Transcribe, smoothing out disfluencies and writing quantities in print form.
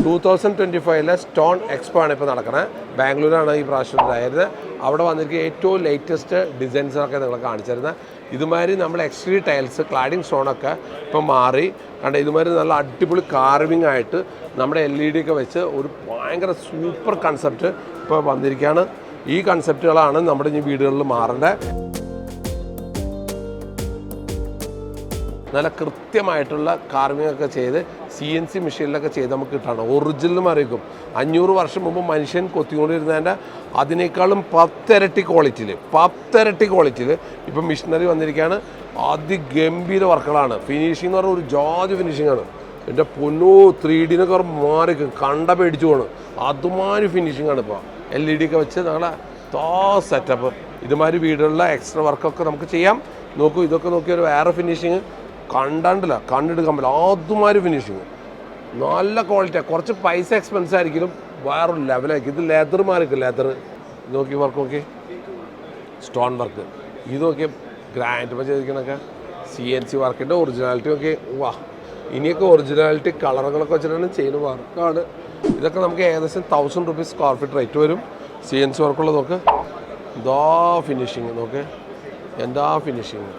2025 stone expo ആണ് ഇപ്പോൾ നടക്കുന്നത്. ബാംഗ്ലൂരാണ് ഈ പ്രാവശ്യം ഉണ്ടായിരുന്നത്. അവിടെ വന്നിട്ട് ഏറ്റവും ലേറ്റസ്റ്റ് ഡിസൈൻസൊക്കെ നിങ്ങൾ കാണിച്ചിരുന്നത്. ഇതുമാതിരി നമ്മൾ എക്സ്ട്രീ ടൈൽസ് ക്ലാഡിങ് സ്റ്റോണൊക്കെ ഇപ്പം മാറി കണ്ട ഇതുമാതിരി നല്ല അടിപൊളി കാർവിംഗ് ആയിട്ട് നമ്മുടെ LED ഒക്കെ വെച്ച് ഒരു ഭയങ്കര സൂപ്പർ കൺസെപ്റ്റ് ഇപ്പോൾ വന്നിരിക്കുകയാണ്. ഈ കൺസെപ്റ്റുകളാണ് നമ്മുടെ ഈ വീടുകളിൽ മാറേണ്ടത്. നല്ല കൃത്യമായിട്ടുള്ള കാർവിംഗ് ഒക്കെ ചെയ്ത് CNC മെഷീനിലൊക്കെ ചെയ്ത് നമുക്ക് കിട്ടണം. ഒറിജിനലും അറിയിക്കും 500 വർഷം മുമ്പ് മനുഷ്യൻ കൊത്തിക്കൊണ്ടിരുന്നതിൻ്റെ അതിനേക്കാളും 10 ഇരട്ടി ക്വാളിറ്റിയിൽ ഇപ്പം മെഷീനറി വന്നിരിക്കുകയാണ്. അതിഗംഭീര വർക്കുകളാണ്. ഫിനിഷിംഗ് എന്ന് പറഞ്ഞാൽ ഒരു ജാതി ഫിനിഷിങ്ങാണ്. എൻ്റെ പൊന്നോ 3Dനൊക്കെ മാറി കണ്ട പേടിച്ചു പോകണം. അതുമാതിരി ഫിനിഷിങ്ങാണ് ഇപ്പോൾ. LED ഒക്കെ വെച്ച് നമ്മളെ സെറ്റപ്പ്. ഇതുമാതിരി വീടുകളിലെ എക്സ്ട്രാ വർക്കൊക്കെ നമുക്ക് ചെയ്യാം. നോക്കൂ, ഇതൊക്കെ നോക്കിയൊരു വേറെ ഫിനിഷിങ് കണ്ടില്ല, കണ്ടെടുക്കാൻ പറ്റില്ല. അതുമാതിരി ഫിനിഷിങ് നല്ല ക്വാളിറ്റിയാണ്. കുറച്ച് പൈസ എക്സ്പെൻസ് ആയിരിക്കും, വേറൊരു ലെവലായിരിക്കും. ഇത് ലെതർ മാറിക്കും. ലെതർ നോക്കി വർക്ക് നോക്കി, സ്റ്റോൺ വർക്ക് ഇത് നോക്കിയ ഗ്രാൻഡ് ഇപ്പോൾ ചെയ്തിരിക്കണൊക്കെ CNC വർക്കിൻ്റെ ഒറിജിനാലിറ്റി നോക്കി. വാ, ഇനിയൊക്കെ ഒറിജിനാലിറ്റി കളറുകളൊക്കെ വെച്ചിട്ടാണ് ചെയ്യുന്ന വർക്കാണ്. ഇതൊക്കെ നമുക്ക് ഏകദേശം 1000 rupees സ്ക്വയർ ഫീറ്റ് റേറ്റ് വരും. CNC വർക്കുള്ളത് നോക്ക്. എന്താ ഫിനിഷിങ് നോക്ക്, എന്താ ഫിനിഷിങ്.